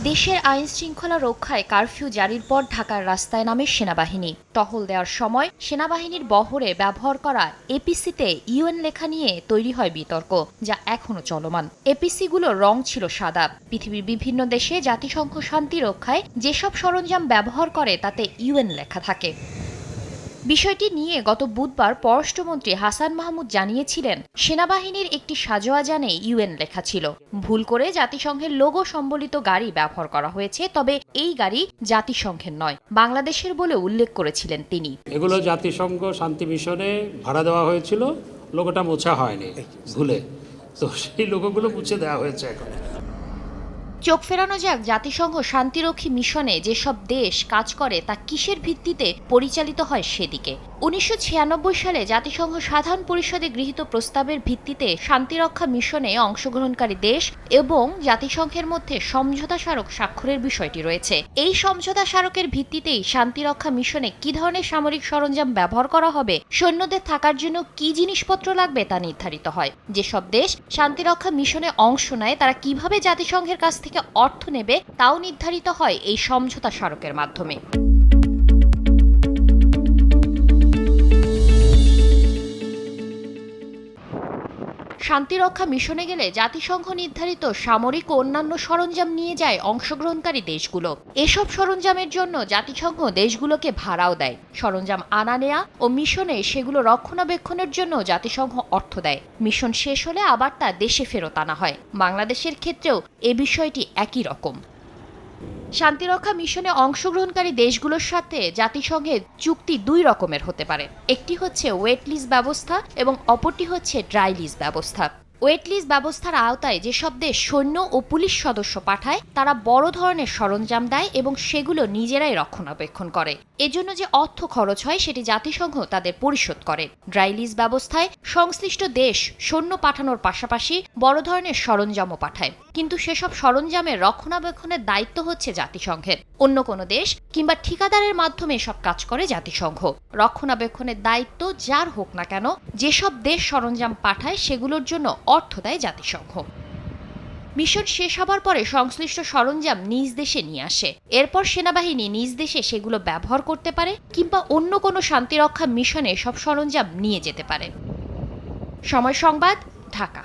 দেশের আইন শৃঙ্খলা রক্ষায় কারফিউ জারির পর ঢাকার রাস্তায় নামে সেনাবাহিনী। টহল দেওয়ার সময় সেনাবাহিনীর বহরে ব্যবহার করা এপিসিতে ইউএন লেখা নিয়ে তৈরি হয় বিতর্ক, যা এখনো চলমান। এপিসিগুলোর রং ছিল সাদা। পৃথিবীর বিভিন্ন দেশে জাতিসংঘ শান্তি রক্ষায় যেসব সরঞ্জাম ব্যবহার করে তাতে ইউএন লেখা থাকে। বিষয়টি নিয়ে গত বুধবার পররাষ্ট্রমন্ত্রী হাসান মাহমুদ জানিয়েছিলেন, সেনাবাহিনীর একটি সাজোয়া যানে ইউএন লেখা ছিল। ভুল করে জাতিসংঘের লোগো সম্বলিত গাড়ি ব্যবহার করা হয়েছে, তবে এই গাড়ি জাতিসংঘের নয়, বাংলাদেশের বলে উল্লেখ করেছিলেন তিনি। এগুলো জাতিসংঘ শান্তি মিশনে ভাড়া দেওয়া হয়েছিল, লোগোটা মোছা হয়নি ভুলে, তো সেই লোগোগুলো মুছে দেওয়া হয়েছে এখন। চোখ ফেরানো যাক, জাতিসংঘ শান্তিরক্ষী মিশনে যেসব দেশ কাজ করে তা কিসের ভিত্তিতে পরিচালিত হয় সেদিকে। 1996 সালে জাতিসংঘ সাধারণ পরিষদে গৃহীত প্রস্তাবের ভিত্তিতে শান্তিরক্ষা মিশনে অংশগ্রহণকারী দেশ এবং জাতিসংঘের মধ্যে সমঝোতা স্মারক স্বাক্ষরের বিষয়টি রয়েছে। এই সমঝোতা স্মারকের ভিত্তিতেই শান্তিরক্ষা মিশনে কি ধরনের সামরিক সরঞ্জাম ব্যবহার করা হবে, সৈন্যদের থাকার জন্য কি জিনিসপত্র লাগবে তা নির্ধারিত হয়। যেসব দেশ শান্তিরক্ষা মিশনে অংশ নেয় তারা কিভাবে জাতিসংঘের কাছ থেকে অর্থ নেবে তাও নির্ধারিত হয় এই সমঝোতা স্মারকের মাধ্যমে। শান্তিরক্ষা মিশনে গেলে জাতিসংঘ নির্ধারিত সামরিক ও অন্যান্য সরঞ্জাম নিয়ে যায় অংশগ্রহণকারী দেশগুলো। এসব সরঞ্জামের জন্য জাতিসংঘ দেশগুলোকে ভাড়াও দেয়। সরঞ্জাম আনা নেয়া ও মিশনে সেগুলো রক্ষণাবেক্ষণের জন্য জাতিসংঘ অর্থ দেয়। মিশন শেষ হলে আবার তা দেশে ফেরত আনা হয়। বাংলাদেশের ক্ষেত্রেও এ বিষয়টি একই রকম। শান্তিরক্ষা মিশনে অংশগ্রহণকারী দেশগুলোর সাথে জাতিসংঘের চুক্তি দুই রকমের হতে পারে। একটি হচ্ছে ওয়েট লিজ ব্যবস্থা এবং অপরটি হচ্ছে ড্রাই লিজ ব্যবস্থা। ওয়েট লিজ ব্যবস্থার আওতায় যেসব দেশ সৈন্য ও পুলিশ সদস্য পাঠায় তারা বড় ধরনের সরঞ্জাম দেয় এবং সেগুলো নিজেরাই রক্ষণাবেক্ষণ করে। এজন্য যে অর্থ খরচ হয় সেটি জাতিসংঘ তাদের পরিশোধ করে। ড্রাই লিজ ব্যবস্থায় সংশ্লিষ্ট দেশ সৈন্য পাঠানোর পাশাপাশি বড় ধরনের সরঞ্জামও পাঠায়, কিন্তু সেসব সরঞ্জামের রক্ষণাবেক্ষণের দায়িত্ব হচ্ছে জাতিসংঘের। অন্য কোনো দেশ কিংবা ঠিকাদারের মাধ্যমে সব কাজ করে জাতিসংঘ। রক্ষণাবেক্ষণের দায়িত্ব যার হোক না কেন, যেসব দেশ সরঞ্জাম পাঠায় সেগুলোর জন্য অর্থ দেয় জাতিসংঘ। মিশন শেষ হবার পরে সংশ্লিষ্ট সরঞ্জাম নিজ দেশে নিয়ে আসে। এরপর সেনাবাহিনী নিজ দেশে সেগুলো ব্যবহার করতে পারে কিংবা অন্য কোনো শান্তিরক্ষা মিশনে সব সরঞ্জাম নিয়ে যেতে পারে। সময় সংবাদ, ঢাকা।